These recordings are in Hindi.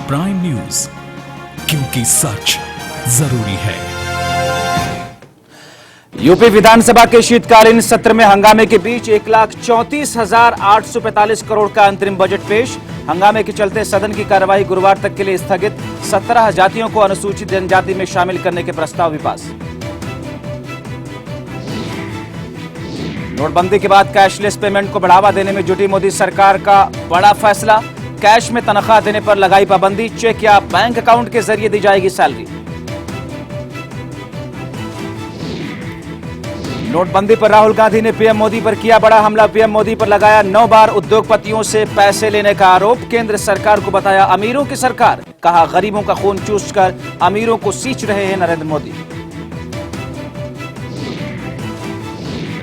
प्राइम न्यूज, क्योंकि सच जरूरी है। यूपी विधानसभा के शीतकालीन सत्र में हंगामे के बीच 1,34,845 करोड़ का अंतरिम बजट पेश। हंगामे के चलते सदन की कार्यवाही गुरुवार तक के लिए स्थगित। 17 जातियों को अनुसूचित जनजाति में शामिल करने के प्रस्ताव भी पास। नोटबंदी के बाद कैशलेस पेमेंट को बढ़ावा देने में जुटी मोदी सरकार का बड़ा फैसला। कैश में तनख्वाह देने पर लगाई पाबंदी। चेक या बैंक अकाउंट के जरिए दी जाएगी सैलरी। नोटबंदी पर राहुल गांधी ने पीएम मोदी पर किया बड़ा हमला। पीएम मोदी पर लगाया 9 बार उद्योगपतियों से पैसे लेने का आरोप। केंद्र सरकार को बताया अमीरों की सरकार। कहा गरीबों का खून चूसकर अमीरों को सींच रहे हैं नरेंद्र मोदी।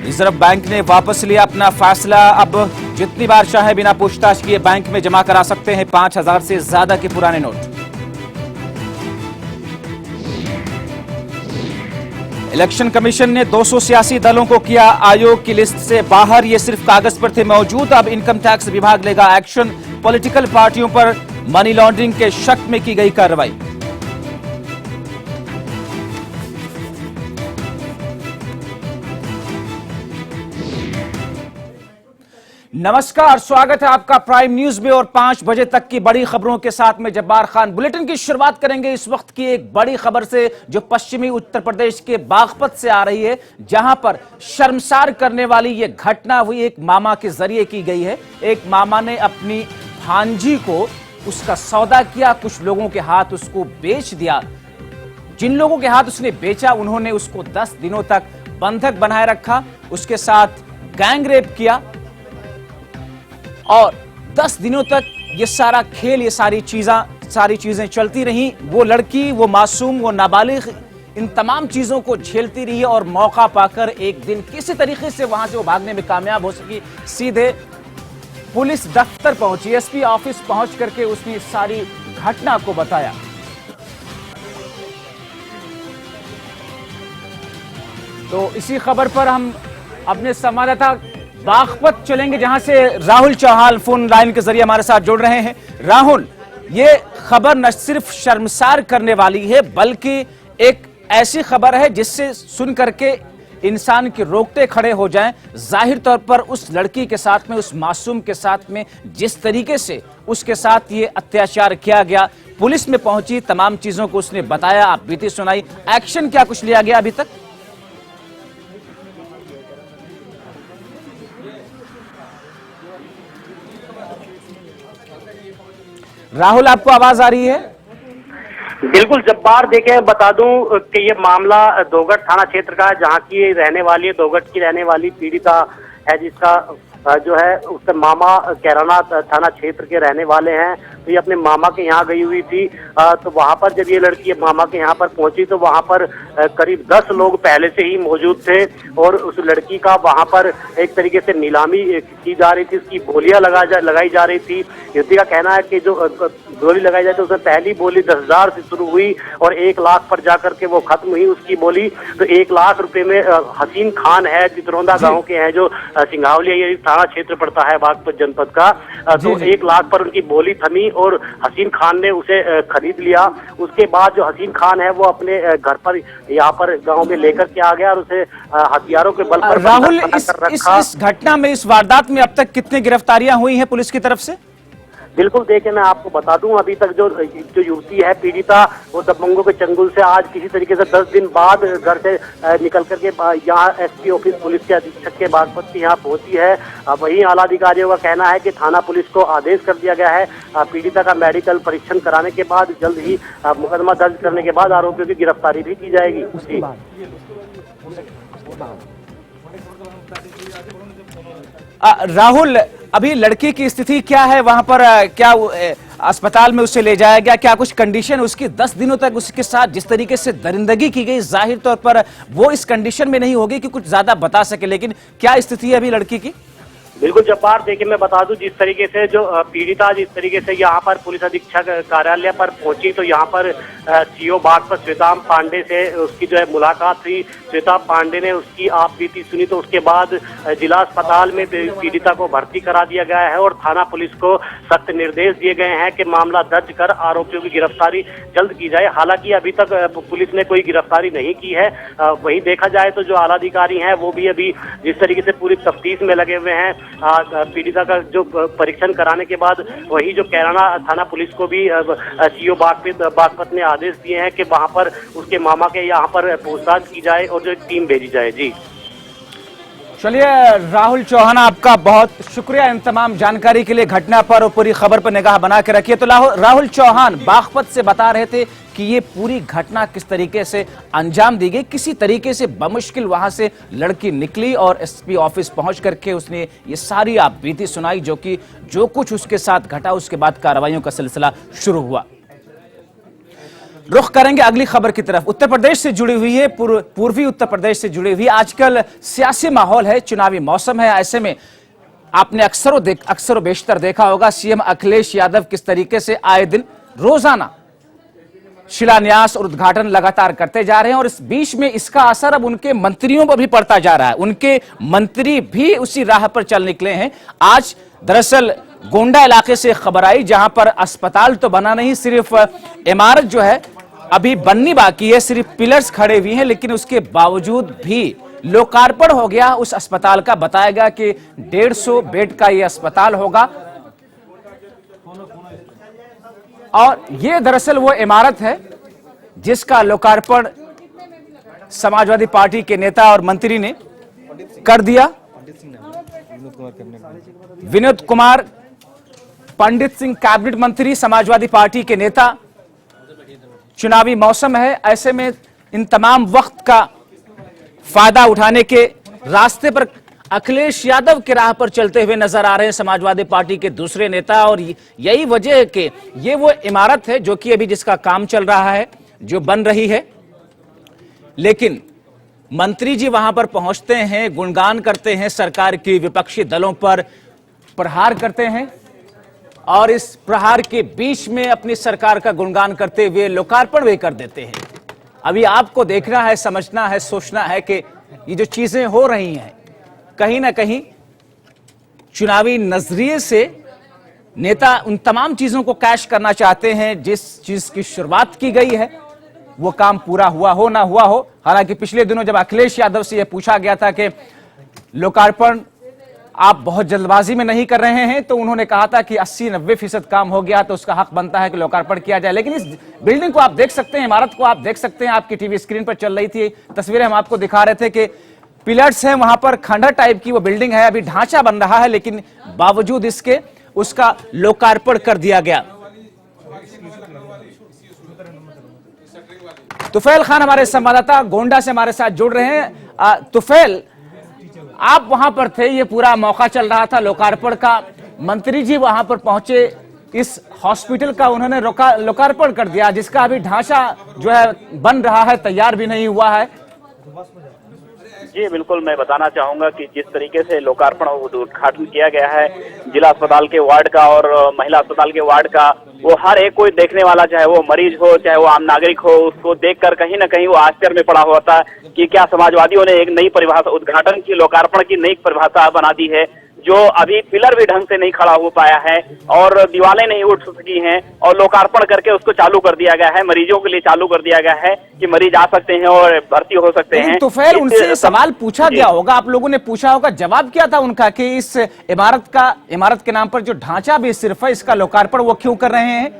रिजर्व बैंक ने वापस लिया अपना फैसला। अब जितनी बार चाहे बिना पूछताछ किए बैंक में जमा करा सकते हैं 5,000 से ज्यादा के पुराने नोट। इलेक्शन कमीशन ने 286 दलों को किया आयोग की लिस्ट से बाहर। ये सिर्फ कागज पर थे मौजूद। अब इनकम टैक्स विभाग लेगा एक्शन। पॉलिटिकल पार्टियों पर मनी लॉन्ड्रिंग के शक में की गई कार्रवाई। नमस्कार, स्वागत है आपका प्राइम न्यूज में और 5 बजे तक की बड़ी खबरों के साथ में जब्बार खान। बुलेटिन की शुरुआत करेंगे इस वक्त की एक बड़ी खबर से जो पश्चिमी उत्तर प्रदेश के बागपत से आ रही है, जहां पर शर्मसार करने वाली ये घटना हुई एक मामा के जरिए की गई है। एक मामा ने अपनी भांजी को उसका सौदा किया, कुछ लोगों के हाथ उसको बेच दिया। जिन लोगों के हाथ उसने बेचा उन्होंने उसको 10 दिनों तक बंधक बनाए रखा, उसके साथ गैंग रेप किया और 10 दिनों तक ये सारा खेल, ये सारी चीजें चलती रही। वो लड़की, वो मासूम, वो नाबालिग इन तमाम चीजों को झेलती रही और मौका पाकर एक दिन किसी तरीके से वहां से वो भागने में कामयाब हो सकी। सीधे पुलिस दफ्तर पहुंची, एसपी ऑफिस पहुंच करके उसने सारी घटना को बताया। तो इसी खबर पर हम अपने संवाददाता बागपत चलेंगे, जहां से राहुल चौहान फोन लाइन के जरिए हमारे साथ जुड़ रहे हैं। राहुल, ये खबर न सिर्फ शर्मसार करने वाली है बल्कि एक ऐसी खबर है जिससे सुन करके इंसान के रोंगटे खड़े हो जाएं। जाहिर तौर पर उस लड़की के साथ में, उस मासूम के साथ में जिस तरीके से उसके साथ ये अत्याचार किया गया, पुलिस में पहुंची, तमाम चीजों को उसने बताया, आप बीती सुनाई। एक्शन क्या कुछ लिया गया अभी तक? राहुल, आपको आवाज आ रही है? बिल्कुल जब्बार, देखें बता दूं कि ये मामला दोगट थाना क्षेत्र का है, जहां की रहने वाली है, दोगट की रहने वाली पीड़िता है, जिसका जो है उसके मामा कैराना थाना क्षेत्र के रहने वाले हैं। तो ये अपने मामा के यहाँ गई हुई थी। तो वहां पर जब ये लड़की मामा के यहाँ पर पहुंची तो वहां पर करीब 10 लोग पहले से ही मौजूद थे और उस लड़की का वहां पर एक तरीके से नीलामी की जा रही थी, उसकी बोलियां लगाई जा रही थी। युवती का कहना है कि जो बोली लगाई जाती है उसमें पहली बोली 10,000 से शुरू हुई और 1 लाख पर जाकर के वो खत्म हुई उसकी बोली। तो 1 लाख रुपए में हसीन खान है, चितरौंदा गाँव के हैं, जो सिंघावली ये थाना क्षेत्र पड़ता है बागपत जनपद का। तो 1 लाख पर उनकी बोली थमी और हसीन खान ने उसे खरीद लिया। उसके बाद जो हसीन खान है वो अपने घर पर यहाँ पर गांव में लेकर के आ गया और उसे हथियारों के बल पर राहुल, इस घटना में, इस वारदात में अब तक कितनी गिरफ्तारियां हुई हैं पुलिस की तरफ से? बिल्कुल, देखिए मैं आपको बता दूं, अभी तक जो युवती है पीड़िता, वो दबंगों के चंगुल से आज किसी तरीके से 10 दिन बाद घर से निकल करके यहाँ एसपी ऑफिस पुलिस के अधीक्षक के बागपत के यहाँ पहुंची है। वहीं आला अधिकारियों का कहना है कि थाना पुलिस को आदेश कर दिया गया है पीड़िता का मेडिकल परीक्षण कराने के बाद जल्द ही मुकदमा दर्ज करने के बाद आरोपियों की गिरफ्तारी भी की जाएगी। राहुल, अभी लड़की की स्थिति क्या है वहां पर? क्या अस्पताल में उसे ले जाया गया? क्या कुछ कंडीशन उसकी? 10 दिनों तक उसके साथ जिस तरीके से दरिंदगी की गई, जाहिर तौर पर वो इस कंडीशन में नहीं होगी कि कुछ ज्यादा बता सके, लेकिन क्या स्थिति है अभी लड़की की? बिल्कुल जब्बार, देखिए मैं बता दूं, जिस तरीके से जो पीड़िता जिस तरीके से यहाँ पर पुलिस अधीक्षक कार्यालय पर पहुंची, तो यहाँ पर सीओ बागपत श्वेता पांडे से उसकी जो है मुलाकात हुई। श्वेता पांडे ने उसकी आप बीती सुनी, तो उसके बाद जिला अस्पताल में पीड़िता को भर्ती करा दिया गया है और थाना पुलिस को सख्त निर्देश दिए गए हैं कि मामला दर्ज कर आरोपियों की गिरफ्तारी जल्द की जाए। हालांकि अभी तक पुलिस ने कोई गिरफ्तारी नहीं की है। वहीं देखा जाए तो जो आला अधिकारी हैं वो भी अभी जिस तरीके से पूरी तफ्तीश में लगे हुए हैं। पीड़िता का जो परीक्षण कराने के बाद वही जो कैराना थाना पुलिस को भी सीओ बागपत ने आदेश दिए हैं कि वहां पर उसके मामा के यहाँ पर पूछताछ की जाए और जो टीम भेजी जाए। जी चलिए राहुल चौहान, आपका बहुत शुक्रिया इन तमाम जानकारी के लिए, घटना पर और पूरी खबर पर निगाह बना के रखिए। तो राहुल चौहान बागपत से बता रहे थे कि ये पूरी घटना किस तरीके से अंजाम दी गई, किसी तरीके से बमुश्किल वहां से लड़की निकली और एसपी ऑफिस पहुंच करके उसने ये सारी आप बीती सुनाई, जो कुछ उसके साथ घटा, उसके बाद कार्रवाइयों का सिलसिला शुरू हुआ। रुख करेंगे अगली खबर की तरफ। उत्तर प्रदेश से जुड़ी हुई है, पूर्वी उत्तर प्रदेश से जुड़ी हुई। आजकल सियासी माहौल है, चुनावी मौसम है। ऐसे में आपने अक्सर बेशतर देखा होगा सीएम अखिलेश यादव किस तरीके से आए दिन रोजाना शिलान्यास और उद्घाटन लगातार करते जा रहे हैं और इस बीच में इसका असर अब उनके मंत्रियों पर भी पड़ता जा रहा है। उनके मंत्री भी उसी राह पर चल निकले हैं। आज दरअसल गोंडा इलाके से खबर आई, जहां पर अस्पताल तो बना नहीं, सिर्फ इमारत जो है अभी बननी बाकी है, सिर्फ पिलर्स खड़े हुए हैं, लेकिन उसके बावजूद भी लोकार्पण हो गया उस अस्पताल का। बताया गया कि 150 बेड का यह अस्पताल होगा और यह दरअसल वो इमारत है जिसका लोकार्पण समाजवादी पार्टी के नेता और मंत्री ने कर दिया। विनोद कुमार पंडित सिंह कैबिनेट मंत्री, समाजवादी पार्टी के नेता। चुनावी मौसम है, ऐसे में इन तमाम वक्त का फायदा उठाने के रास्ते पर अखिलेश यादव के राह पर चलते हुए नजर आ रहे हैं समाजवादी पार्टी के दूसरे नेता। और यही वजह है कि ये वो इमारत है जो कि अभी जिसका काम चल रहा है, जो बन रही है, लेकिन मंत्री जी वहां पर पहुंचते हैं, गुणगान करते हैं, सरकार की विपक्षी दलों पर प्रहार करते हैं और इस प्रहार के बीच में अपनी सरकार का गुणगान करते हुए लोकार्पण भी कर देते हैं। अभी आपको देखना है, समझना है, सोचना है कि ये जो चीजें हो रही हैं कहीं ना कहीं चुनावी नजरिए से नेता उन तमाम चीजों को कैश करना चाहते हैं जिस चीज की शुरुआत की गई है वो काम पूरा हुआ हो ना हुआ हो। हालांकि पिछले दिनों जब अखिलेश यादव से यह पूछा गया था कि लोकार्पण आप बहुत जल्दबाजी में नहीं कर रहे हैं, तो उन्होंने कहा था कि 80-90% काम हो गया तो उसका हक बनता है कि लोकार्पण किया जाए। लेकिन इस बिल्डिंग को आप देख सकते हैं, इमारत को आप देख सकते हैं, आपकी टीवी स्क्रीन पर चल रही थी तस्वीरें, हम आपको दिखा रहे थे कि पिलर्स हैं, वहां पर खंडर टाइप की वो बिल्डिंग है, अभी ढांचा बन रहा है, लेकिन बावजूद इसके उसका लोकार्पण कर दिया गया। तुफैल खान हमारे संवाददाता गोंडा से हमारे साथ जुड़ रहे हैं। तुफैल, आप वहां पर थे, ये पूरा मौका चल रहा था लोकार्पण का, मंत्री जी वहां पर पहुंचे, इस हॉस्पिटल का उन्होंने लोकार्पण कर दिया जिसका अभी ढांचा जो है बन रहा है, तैयार भी नहीं हुआ है। जी बिल्कुल, मैं बताना चाहूंगा कि जिस तरीके से लोकार्पण उद्घाटन किया गया है जिला अस्पताल के वार्ड का और महिला अस्पताल के वार्ड का, वो हर एक कोई देखने वाला, चाहे वो मरीज हो चाहे वो आम नागरिक हो, उसको देखकर कहीं ना कहीं वो आश्चर्य में पड़ा हुआ था कि क्या समाजवादियों ने एक नई परिभाषा, उद्घाटन की, लोकार्पण की नई परिभाषा बना दी है, जो अभी पिलर भी ढंग से नहीं खड़ा हो पाया है और दीवारें नहीं उठ सकी हैं और लोकार्पण करके उसको चालू कर दिया गया है, मरीजों के लिए चालू कर दिया गया है कि मरीज आ सकते हैं और भर्ती हो सकते हैं। तो फिर उनसे सवाल पूछा गया होगा, आप लोगों ने पूछा होगा, जवाब क्या था उनका कि इस इमारत के नाम पर जो ढांचा भी सिर्फ है, इसका लोकार्पण वो क्यों कर रहे हैं?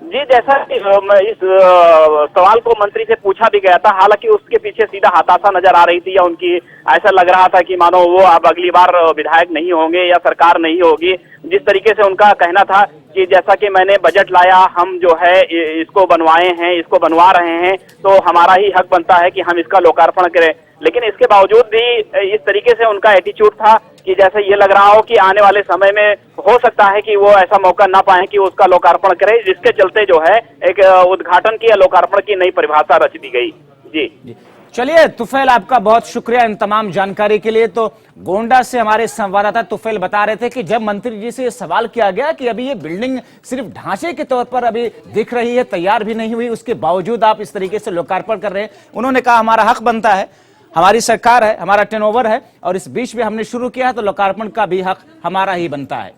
जी, जैसा कि इस सवाल को मंत्री से पूछा भी गया था, हालांकि उसके पीछे सीधा हताशा नजर आ रही थी या उनकी ऐसा लग रहा था कि मानो वो अब अगली बार विधायक नहीं होंगे या सरकार नहीं होगी। जिस तरीके से उनका कहना था कि जैसा कि मैंने बजट लाया, हम जो है इसको बनवाए हैं, इसको बनवा रहे हैं, तो हमारा ही हक बनता है कि हम इसका लोकार्पण करें। लेकिन इसके बावजूद भी इस तरीके से उनका एटीट्यूड था कि जैसे ये लग रहा हो कि आने वाले समय में हो सकता है कि वो ऐसा मौका ना पाए कि उसका लोकार्पण करे, जिसके चलते जो है एक उद्घाटन की या लोकार्पण की नई परिभाषा रच दी गई। जी, चलिए तुफैल, आपका बहुत शुक्रिया इन तमाम जानकारी के लिए। तो गोंडा से हमारे संवाददाता तुफैल बता रहे थे कि जब मंत्री जी से ये सवाल किया गया कि अभी ये बिल्डिंग सिर्फ ढांचे के तौर पर अभी दिख रही है, तैयार भी नहीं हुई, उसके बावजूद आप इस तरीके से लोकार्पण कर रहे हैं, उन्होंने कहा हमारा हक बनता है, हमारी सरकार है, हमारा टर्नओवर है और इस बीच में हमने शुरू किया है तो लोकार्पण का भी हक हमारा ही बनता है।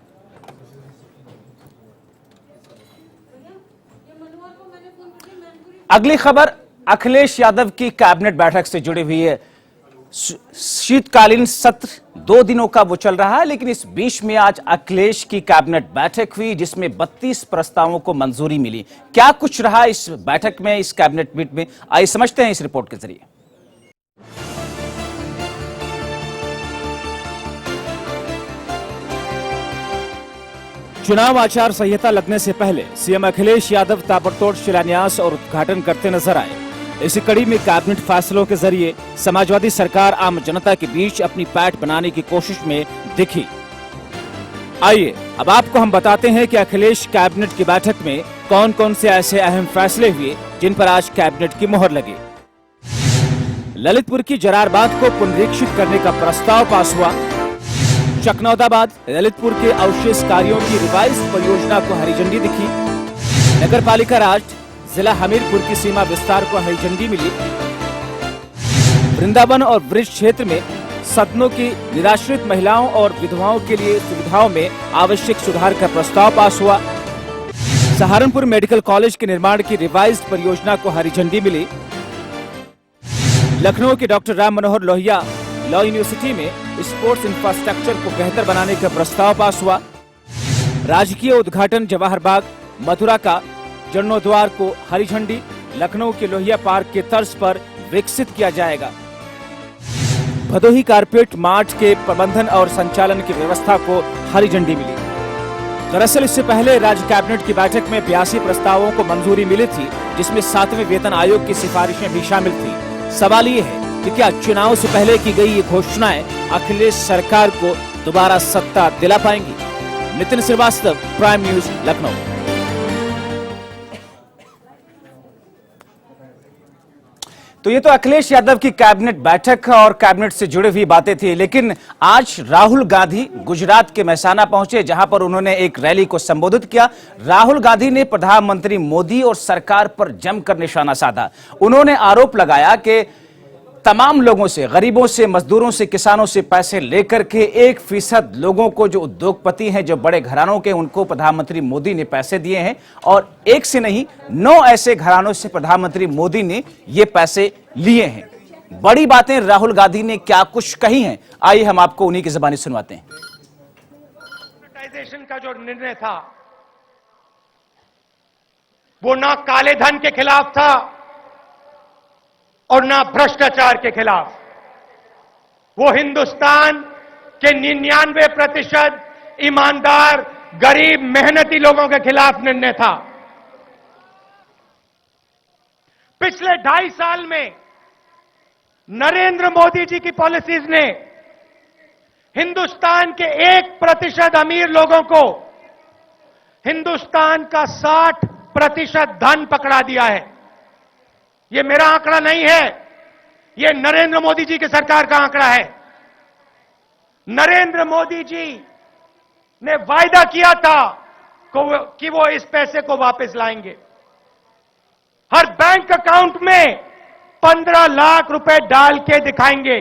अगली खबर अखिलेश यादव की कैबिनेट बैठक से जुड़ी हुई है। शीतकालीन सत्र 2 दिनों का वो चल रहा है, लेकिन इस बीच में आज अखिलेश की कैबिनेट बैठक हुई जिसमें 32 प्रस्तावों को मंजूरी मिली। क्या कुछ रहा इस बैठक में, इस कैबिनेट मीट में, आइए समझते हैं इस रिपोर्ट के जरिए। चुनाव आचार संहिता लगने से पहले सीएम अखिलेश यादव ताबड़तोड़ शिलान्यास और उद्घाटन करते नजर आए। इसी कड़ी में कैबिनेट फैसलों के जरिए समाजवादी सरकार आम जनता के बीच अपनी पैठ बनाने की कोशिश में दिखी। आइए अब आपको हम बताते हैं कि अखिलेश कैबिनेट की बैठक में कौन कौन से ऐसे अहम फैसले हुए जिन पर आज कैबिनेट की मोहर लगी। ललितपुर की जरार बांध को पुनरीक्षित करने का प्रस्ताव पास हुआ। चकनौदाबाद ललितपुर के अवशेष कार्यों की रिवाइज परियोजना को हरी झंडी दिखी। नगर पालिका राज जिला हमीरपुर की सीमा विस्तार को हरी झंडी मिली। वृंदावन और ब्रिज क्षेत्र में सदनों की निराश्रित महिलाओं और विधवाओं के लिए सुविधाओं में आवश्यक सुधार का प्रस्ताव पास हुआ। सहारनपुर मेडिकल कॉलेज के निर्माण की रिवाइज परियोजना को हरी झंडी मिली। लखनऊ के doctor Ram Manohar Lohia law university में स्पोर्ट्स इंफ्रास्ट्रक्चर को बेहतर बनाने का प्रस्ताव पास हुआ। राजकीय उद्घाटन जवाहर बाग मथुरा का जीर्णोद्वार को हरी झंडी लखनऊ के लोहिया पार्क के तर्ज पर विकसित किया जाएगा। भदोही कारपेट मार्ट के प्रबंधन और संचालन की व्यवस्था को हरी झंडी मिली। दरअसल इससे पहले राज्य कैबिनेट की बैठक में 82 प्रस्तावों को मंजूरी मिली थी, जिसमें 7वें वेतन आयोग की सिफारिशें भी शामिल थी। सवाल ये है कि क्या चुनाव से पहले की गई ये घोषणाएं अखिलेश सरकार को दोबारा सत्ता दिला पाएंगी? Nitin Shrivastava, prime news, Lucknow. तो ये तो अखिलेश यादव की कैबिनेट बैठक और कैबिनेट से जुड़ी हुई बातें थी, लेकिन आज राहुल गांधी गुजरात के मेहसाना पहुंचे, जहां पर उन्होंने एक रैली को संबोधित किया। राहुल गांधी ने प्रधानमंत्री मोदी और सरकार पर जमकर निशाना साधा। उन्होंने आरोप लगाया कि तमाम लोगों से, गरीबों से, मजदूरों से, किसानों से पैसे लेकर के 1% लोगों को, जो उद्योगपति हैं, जो बड़े घरानों के, उनको प्रधानमंत्री मोदी ने पैसे दिए हैं और एक से नहीं 9 ऐसे घरानों से प्रधानमंत्री मोदी ने ये पैसे लिए हैं। बड़ी बातें राहुल गांधी ने क्या कुछ कही हैं, आइए हम आपको उन्हीं की ज़बानी सुनवाते हैं। प्राइवेटाइजेशन का जो निर्णय था वो ना काले धन के खिलाफ था और ना भ्रष्टाचार के खिलाफ। वो हिंदुस्तान के 99% ईमानदार, गरीब, मेहनती लोगों के खिलाफ निर्णय था। पिछले 2.5 साल में नरेंद्र मोदी जी की पॉलिसीज ने हिंदुस्तान के 1% अमीर लोगों को हिंदुस्तान का 60% धन पकड़ा दिया है। ये मेरा आंकड़ा नहीं है, ये नरेंद्र मोदी जी की सरकार का आंकड़ा है। नरेंद्र मोदी जी ने वायदा किया था कि वो इस पैसे को वापस लाएंगे। हर बैंक अकाउंट में 15 लाख रुपए डाल के दिखाएंगे।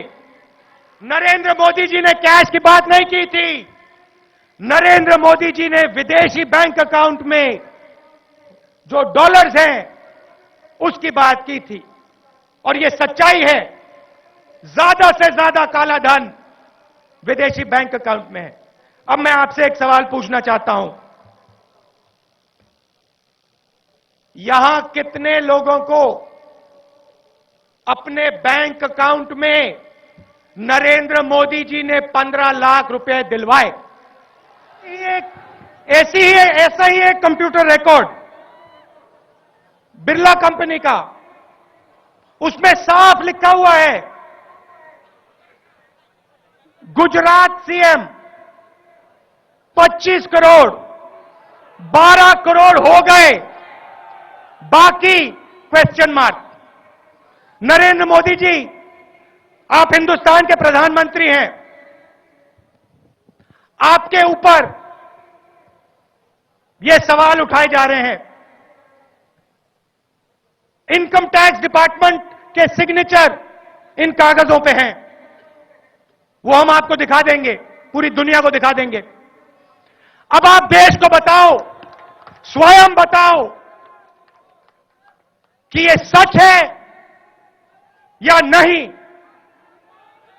नरेंद्र मोदी जी ने कैश की बात नहीं की थी। नरेंद्र मोदी जी ने विदेशी बैंक अकाउंट में जो डॉलर्स हैं उसकी बात की थी। और यह सच्चाई है, ज्यादा से ज्यादा काला धन विदेशी बैंक अकाउंट में है। अब मैं आपसे एक सवाल पूछना चाहता हूं, यहां कितने लोगों को अपने बैंक अकाउंट में नरेंद्र मोदी जी ने 15 लाख रुपए दिलवाए? ऐसा ही एक कंप्यूटर रिकॉर्ड बिरला कंपनी का, उसमें साफ लिखा हुआ है गुजरात सीएम 25 करोड़, 12 करोड़ हो गए, बाकी क्वेश्चन मार्क। नरेंद्र मोदी जी, आप हिंदुस्तान के प्रधानमंत्री हैं, आपके ऊपर ये सवाल उठाए जा रहे हैं। इनकम टैक्स डिपार्टमेंट के सिग्नेचर इन कागजों पे हैं, वो हम आपको दिखा देंगे, पूरी दुनिया को दिखा देंगे। अब आप देश को बताओ, स्वयं बताओ कि ये सच है या नहीं।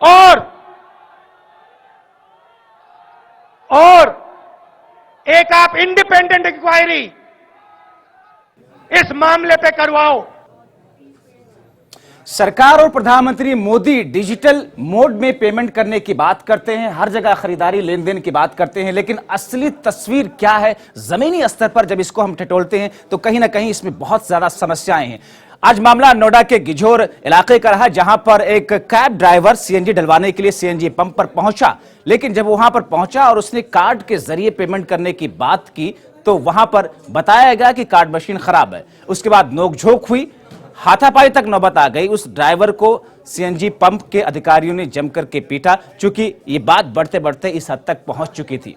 और एक आप इंडिपेंडेंट इंक्वायरी इस मामले पे करवाओ। सरकार और प्रधानमंत्री मोदी डिजिटल मोड में पेमेंट करने की बात करते हैं, हर जगह खरीदारी लेन देन की बात करते हैं, लेकिन असली तस्वीर क्या है जमीनी स्तर पर जब इसको हम टटोलते हैं तो कहीं ना कहीं इसमें बहुत ज्यादा समस्याएं हैं। आज मामला नोएडा के गिझोर इलाके का रहा, जहां पर एक कैब ड्राइवर सीएनजी डलवाने के लिए सीएनजी पंप पर पहुंचा, लेकिन जब वहां पर पहुंचा और उसने कार्ड के जरिए पेमेंट करने की बात की तो वहां पर बताया गया कि कार्ड मशीन खराब है। उसके बाद नोकझोंक हुई, हाथापाई तक नौबत आ गई। उस ड्राइवर को सीएनजी पंप के अधिकारियों ने जमकर के पीटा, चूंकि ये बात बढ़ते बढ़ते इस हद तक पहुंच चुकी थी।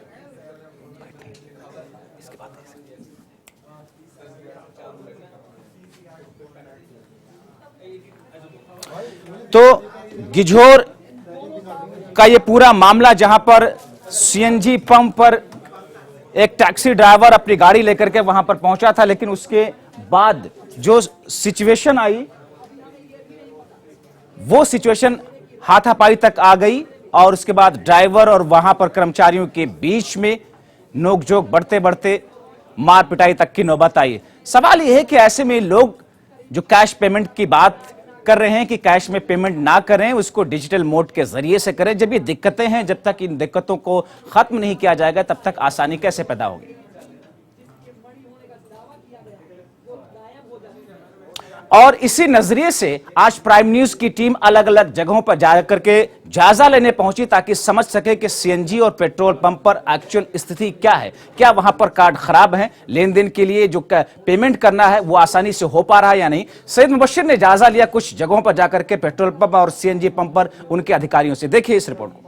तो गिझोर का ये पूरा मामला, जहां पर सीएनजी पंप पर एक टैक्सी ड्राइवर अपनी गाड़ी लेकर के वहां पर पहुंचा था, लेकिन उसके बाद जो सिचुएशन आई वो सिचुएशन हाथापाई तक आ गई और उसके बाद ड्राइवर और वहां पर कर्मचारियों के बीच में नोकझोंक बढ़ते बढ़ते मार पिटाई तक की नौबत आई। सवाल यह है कि ऐसे में लोग जो कैश पेमेंट की बात कर रहे हैं कि कैश में पेमेंट ना करें, उसको डिजिटल मोड के जरिए से करें। जब ये दिक्कतें हैं, जब तक इन दिक्कतों को खत्म नहीं किया जाएगा तब तक आसानी कैसे पैदा होगी। और इसी नजरिए से आज प्राइम न्यूज की टीम अलग अलग जगहों पर जाकर के जायजा लेने पहुंची ताकि समझ सके कि सीएनजी और पेट्रोल पंप पर एक्चुअल स्थिति क्या है, क्या वहां पर कार्ड खराब है, लेन देन के लिए जो पेमेंट करना है वो आसानी से हो पा रहा है या नहीं। सैयद मुबश्शिर ने जायजा लिया कुछ जगहों पर जाकर के पेट्रोल पंप और सीएनजी पंप पर उनके अधिकारियों से। देखिए इस रिपोर्ट को।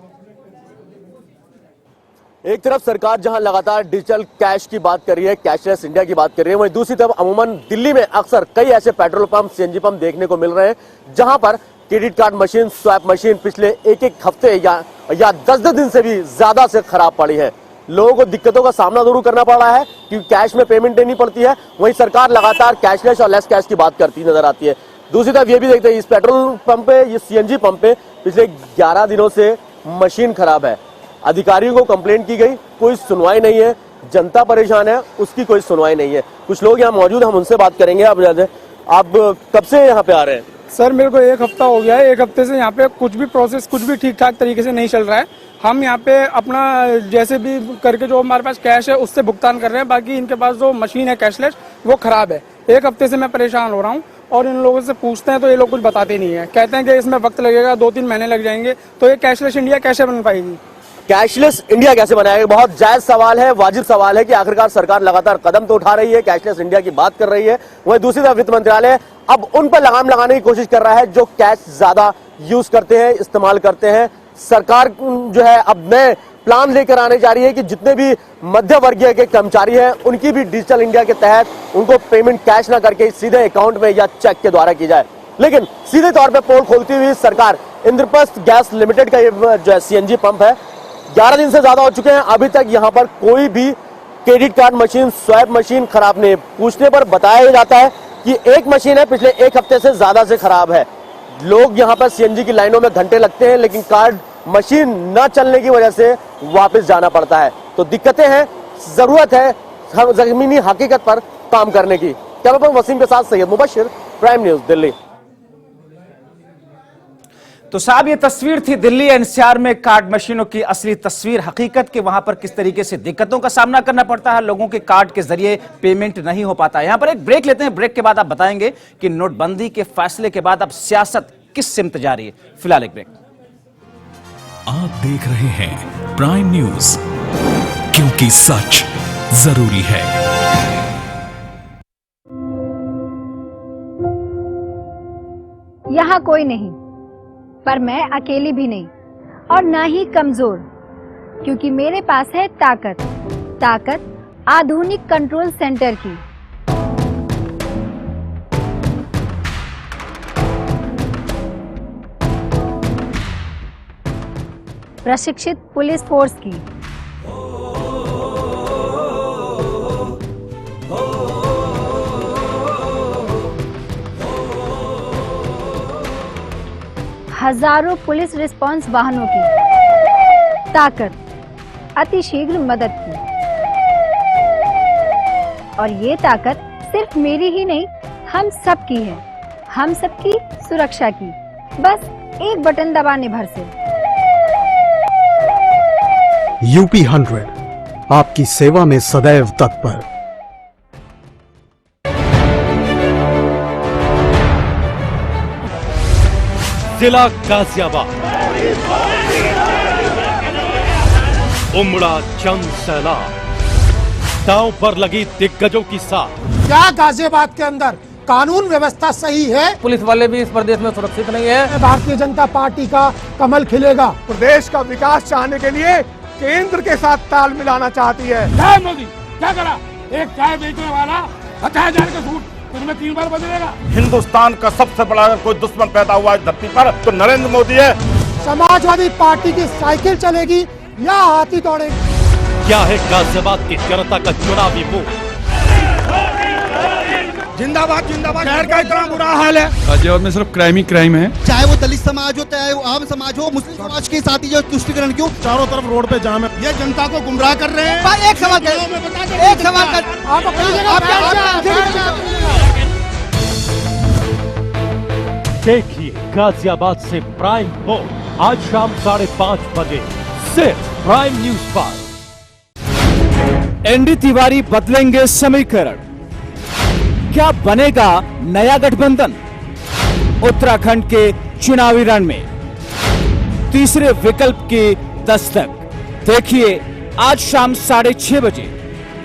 एक तरफ सरकार जहां लगातार डिजिटल कैश की बात कर रही है, कैशलेस इंडिया की बात कर रही है, वहीं दूसरी तरफ अमूमन दिल्ली में अक्सर कई ऐसे पेट्रोल पंप, सीएनजी पंप देखने को मिल रहे हैं जहां पर credit card machine, swipe machine पिछले एक एक हफ्ते या 10-10 दिन से भी ज्यादा से खराब पड़ी है। लोगों को दिक्कतों का सामना जरूर करना पड़ रहा है क्योंकि कैश में पेमेंट देनी पड़ती है, वहीं सरकार लगातार कैशलेस और लेस कैश की बात करती नजर आती है। दूसरी तरफ ये भी देखते हैं इस पेट्रोल पंप पे, ये सीएनजी पंप पे पिछले 11 दिनों से मशीन खराब है। अधिकारियों को कंप्लेंट की गई, कोई सुनवाई नहीं है, जनता परेशान है, उसकी कोई सुनवाई नहीं है। कुछ लोग यहाँ मौजूद, हम उनसे बात करेंगे। आप कब से यहाँ पे आ रहे हैं? सर मेरे को 1 हफ्ता हो गया है। 1 हफ्ते से यहाँ पे कुछ भी प्रोसेस, कुछ भी ठीक ठाक तरीके से नहीं चल रहा है। हम यहाँ पे अपना जैसे भी करके जो हमारे पास कैश है उससे भुगतान कर रहे हैं, बाकी इनके पास जो मशीन है कैशलेस वो खराब है। 1 हफ्ते से मैं परेशान हो रहा हूँ और इन लोगों से पूछते हैं तो ये लोग कुछ बताते नहीं है, कहते हैं कि इसमें वक्त लगेगा, 2-3 महीने लग जाएंगे। तो ये कैशलेस इंडिया कैसे बन पाएगी? कैशलेस इंडिया कैसे बनाएगा? बहुत जायज सवाल है, वाजिब सवाल है कि आखिरकार सरकार लगातार कदम तो उठा रही है, कैशलेस इंडिया की बात कर रही है, वहीं दूसरी तरफ वित्त मंत्रालय अब उन पर लगाम लगाने की कोशिश कर रहा है जो कैश ज्यादा यूज करते हैं, इस्तेमाल करते हैं। सरकार जो है अब नए प्लान लेकर आने जा रही है कि जितने भी मध्य वर्गीय के कर्मचारी हैं उनकी भी डिजिटल इंडिया के तहत उनको पेमेंट कैश ना करके सीधे अकाउंट में या चेक के द्वारा की जाए। लेकिन सीधे तौर पर पोल खोलती हुई सरकार इंद्रप्रस्थ गैस लिमिटेड का ये जो है सीएनजी पंप है, 11 दिन से ज्यादा हो चुके हैं, अभी तक यहाँ पर कोई भी credit card machine, swipe machine खराब नहीं। पूछने पर बताया जाता है कि एक मशीन है पिछले 1 हफ्ते से ज्यादा से खराब है। लोग यहाँ पर सीएनजी की लाइनों में घंटे लगते हैं, लेकिन कार्ड मशीन न चलने की वजह से वापस जाना पड़ता है। तो दिक्कतें हैं, जरूरत है जमीनी हकीकत पर काम करने की। कैमरा पर्सन वसीम के साथ सैयद मुबश्शिर, प्राइम न्यूज दिल्ली। तो साहब ये तस्वीर थी दिल्ली एनसीआर में कार्ड मशीनों की असली तस्वीर, हकीकत के वहां पर किस तरीके से दिक्कतों का सामना करना पड़ता है, लोगों के कार्ड के जरिए पेमेंट नहीं हो पाता। यहां पर एक ब्रेक लेते हैं, ब्रेक के बाद आप बताएंगे कि नोटबंदी के फैसले के बाद अब सियासत किस सिमत जा रही है। फिलहाल एक ब्रेक। आप देख रहे हैं प्राइम न्यूज, क्योंकि सच जरूरी है। यहाँ कोई नहीं, पर मैं अकेली भी नहीं और ना ही कमजोर, क्योंकि मेरे पास है ताकत, ताकत आधुनिक कंट्रोल सेंटर की। प्रशिक्षित पुलिस फोर्स की। हजारों पुलिस रिस्पांस वाहनों की ताकत, अतिशीघ्र मदद की। और ये ताकत सिर्फ मेरी ही नहीं, हम सब की है, हम सबकी सुरक्षा की, बस एक बटन दबाने भर से। यूपी 100 आपकी सेवा में सदैव तत्पर। जिला गाजियाबाद, उमड़ा जन सैलाब, दांव पर लगी दिग्गजों की साथ। क्या गाजियाबाद के अंदर कानून व्यवस्था सही है? पुलिस वाले भी इस प्रदेश में सुरक्षित नहीं है। भारतीय जनता पार्टी का कमल खिलेगा। प्रदेश का विकास चाहने के लिए केंद्र के साथ ताल मिलाना चाहती है। क्या मोदी क्या करा? एक चाय बेचने वाला 50,000 का सूट उसमें 3 बार बदलेगा। हिंदुस्तान का सबसे बड़ा अगर कोई दुश्मन पैदा हुआ है धरती पर तो नरेंद्र मोदी है। समाजवादी पार्टी की साइकिल चलेगी या हाथी दौड़ेगी? क्या है गाजियाबाद की जनता का चुनावी मूड? जिंदाबाद जिंदाबाद। शहर का इतना बुरा हाल है। गाजियाबाद में सिर्फ क्राइम ही क्राइम है। चाहे वो दलित समाज हो, चाहे वो आम समाज हो, मुस्लिम समाज के साथ ही जो तुष्टिकरण क्यों चारों तरफ रोड पे जाम है। ये जनता को गुमराह कर रहे हैं। एक सवाल आप अपनी जगह देखिए गाजियाबाद से प्राइम बोर्ड आज शाम 5:30 बजे सिर्फ प्राइम न्यूज पर। एनडी तिवारी बदलेंगे समीकरण, क्या बनेगा नया गठबंधन? उत्तराखंड के चुनावी रण में तीसरे विकल्प की दस्तक। देखिए आज शाम 6:30 बजे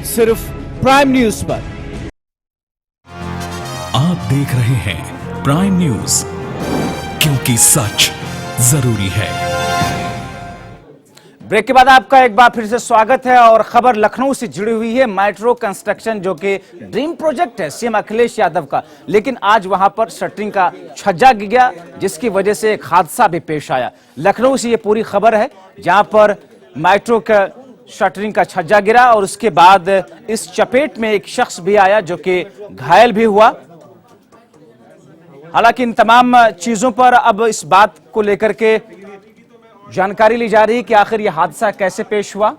सिर्फ प्राइम न्यूज पर। आप देख रहे हैं प्राइम न्यूज, क्योंकि सच जरूरी है। ब्रेक के बाद आपका एक बार फिर से स्वागत है और खबर लखनऊ से जुड़ी हुई है। मेट्रो कंस्ट्रक्शन जो कि ड्रीम प्रोजेक्ट है सीएम अखिलेश यादव का, लेकिन आज वहां पर शटरिंग का छज्जा गिर गया, जिसकी वजह से एक हादसा भी पेश आया। लखनऊ से ये पूरी खबर है, जहां पर मेट्रो का शटरिंग का छज्जा गिरा और उसके बाद इस चपेट में एक शख्स भी आया जो कि घायल भी हुआ। हालांकि इन तमाम चीजों पर अब इस बात को लेकर के जानकारी ली जा रही है कि आखिर यह हादसा कैसे पेश हुआ।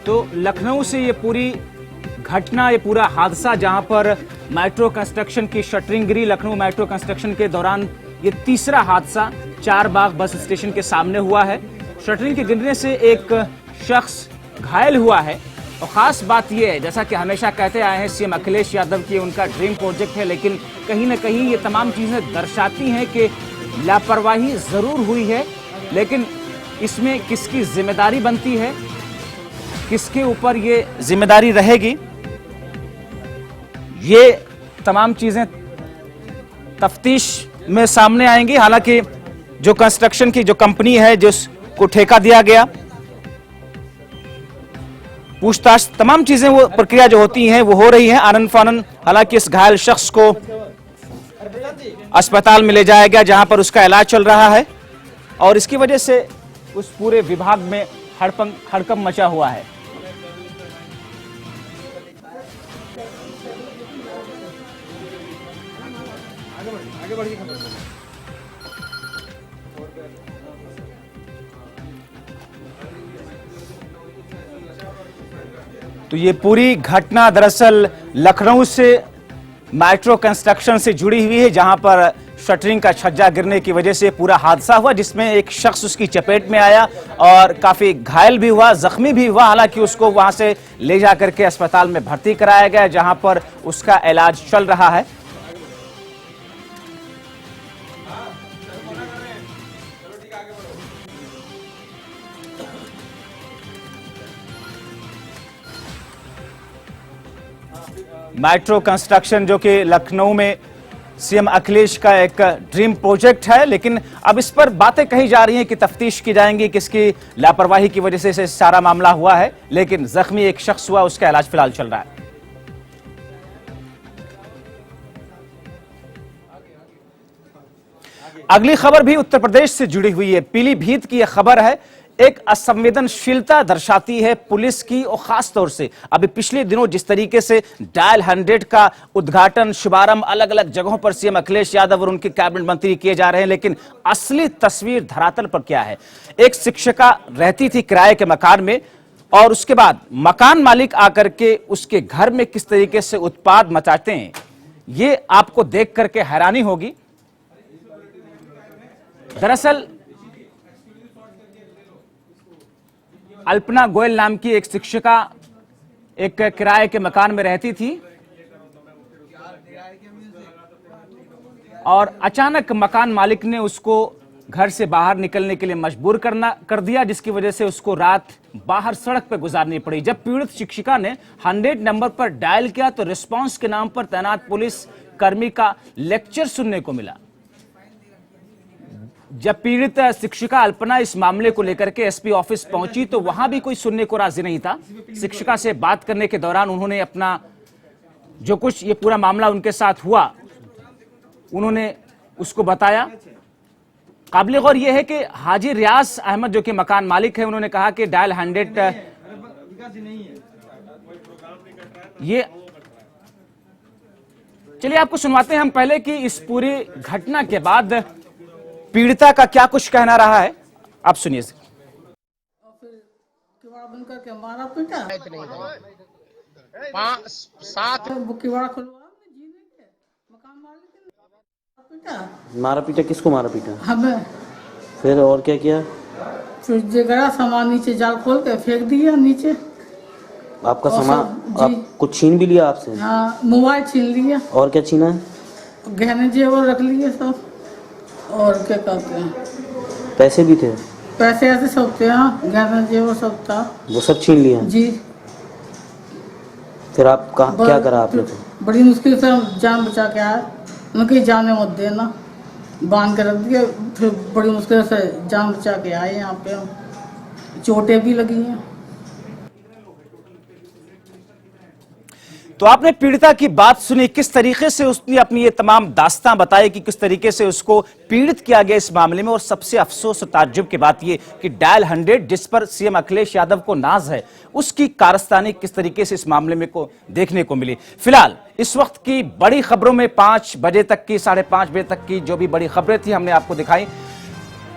तो लखनऊ से ये पूरी घटना, ये पूरा हादसा जहां पर मेट्रो कंस्ट्रक्शन की शटरिंग गिरी। लखनऊ मेट्रो कंस्ट्रक्शन के दौरान ये तीसरा हादसा चारबाग बस स्टेशन के सामने हुआ है। शटरिंग के गिरने से एक शख्स घायल हुआ है और खास बात यह है, जैसा कि हमेशा कहते आए हैं सीएम अखिलेश यादव की उनका ड्रीम प्रोजेक्ट है, लेकिन कहीं ना कहीं ये तमाम चीजें दर्शाती हैं कि लापरवाही जरूर हुई है, लेकिन इसमें किसकी जिम्मेदारी बनती है, किसके ऊपर ये जिम्मेदारी रहेगी, ये तमाम चीजें तफ्तीश में सामने आएंगी। हालांकि जो कंस्ट्रक्शन की जो कंपनी है जिसको ठेका दिया गया, पूछताछ तमाम चीजें वो प्रक्रिया जो होती हैं वो हो रही है आनन फानन। हालांकि इस घायल शख्स को अस्पताल में ले जाया गया जहां पर उसका इलाज चल रहा है और इसकी वजह से उस पूरे विभाग में हड़कंप मचा हुआ है। तो ये पूरी घटना दरअसल लखनऊ से मेट्रो कंस्ट्रक्शन से जुड़ी हुई है, जहां पर शटरिंग का छज्जा गिरने की वजह से पूरा हादसा हुआ, जिसमें एक शख्स उसकी चपेट में आया और काफी घायल भी हुआ, जख्मी भी हुआ। हालांकि उसको वहां से ले जाकर के अस्पताल में भर्ती कराया गया जहां पर उसका इलाज चल रहा है। मेट्रो कंस्ट्रक्शन जो कि लखनऊ में सीएम अखिलेश का एक ड्रीम प्रोजेक्ट है, लेकिन अब इस पर बातें कही जा रही हैं कि तफ्तीश की जाएंगी, किसकी लापरवाही की वजह से सारा मामला हुआ है। लेकिन जख्मी एक शख्स हुआ, उसका इलाज फिलहाल चल रहा है। अगली खबर भी उत्तर प्रदेश से जुड़ी हुई है। पीलीभीत की यह खबर है, एक असंवेदनशीलता दर्शाती है पुलिस की, और खास तौर से अभी पिछले दिनों जिस तरीके से डायल 100 का उद्घाटन शुभारंभ अलग अलग जगहों पर सीएम अखिलेश यादव और उनके कैबिनेट मंत्री किए जा रहे हैं, लेकिन असली तस्वीर धरातल पर क्या है। एक शिक्षिका रहती थी किराए के मकान में, और उसके बाद मकान मालिक आकर के उसके घर में किस तरीके से उत्पाद मचाते हैं, ये आपको देख करके हैरानी होगी। दरअसल अल्पना गोयल नाम की एक शिक्षिका एक किराए के मकान में रहती थी, और अचानक मकान मालिक ने उसको घर से बाहर निकलने के लिए मजबूर कर दिया, जिसकी वजह से उसको रात बाहर सड़क पर गुजारनी पड़ी। जब पीड़ित शिक्षिका ने 100 नंबर पर डायल किया तो रिस्पांस के नाम पर तैनात पुलिस कर्मी का लेक्चर सुनने को मिला। जब पीड़ित शिक्षिका अल्पना इस मामले को लेकर के एसपी ऑफिस पहुंची तो वहां भी कोई सुनने को राजी नहीं था। शिक्षिका से बात करने के दौरान उन्होंने अपना जो कुछ ये पूरा मामला उनके साथ हुआ उन्होंने उसको बताया। काबिल गौर यह है कि हाजी रियाज अहमद जो कि मकान मालिक है, उन्होंने कहा कि डायल 100 ये, चलिए आपको सुनवाते हैं हम पहले कि इस पूरी घटना के बाद पीड़िता का क्या कुछ कहना रहा है, आप सुनिए। मारा पीटा 5-7 मारा पीटा, किसको मारा पीटा? हमें। फिर और क्या किया? फिर जगह सामान नीचे जाल खोल के फेंक दिया नीचे। आपका सामान आप कुछ छीन भी लिया आपसे? हाँ, मोबाइल छीन लिया। और क्या छीना है? गहने जेवर रख लिए सब, और क्या कहते हैं, पैसे भी थे? पैसे ऐसे सब थे, हाँ, गहने जेवर सब था, वो सब छीन लिया जी। फिर आप क्या करा आपने? बड़ी मुश्किल से जान बचा के आए, उनकी जाने मत देना, बांध के रख दिया। फिर बड़ी मुश्किल से जान बचा के आए यहाँ पे, चोटें भी लगी हैं। तो आपने पीड़िता की बात सुनी, किस तरीके से उसने अपनी ये तमाम दास्तां बताई कि किस तरीके से उसको पीड़ित किया गया इस मामले में। और सबसे अफसोस और ताज्जुब की बात ये कि डायल 100 जिस पर सीएम अखिलेश यादव को नाज है, उसकी कारस्तानी किस तरीके से इस मामले में को देखने को मिली। फिलहाल इस वक्त की बड़ी खबरों में 5 बजे तक की, 5:30 बजे तक की जो भी बड़ी खबरें थी हमने आपको दिखाई।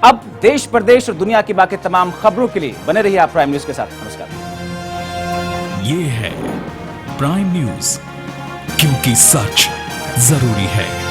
अब देश प्रदेश और दुनिया की बाकी तमाम खबरों के लिए बने रहिए आप प्राइम न्यूज के साथ। नमस्कार। ये है प्राइम न्यूज, क्योंकि सच जरूरी है।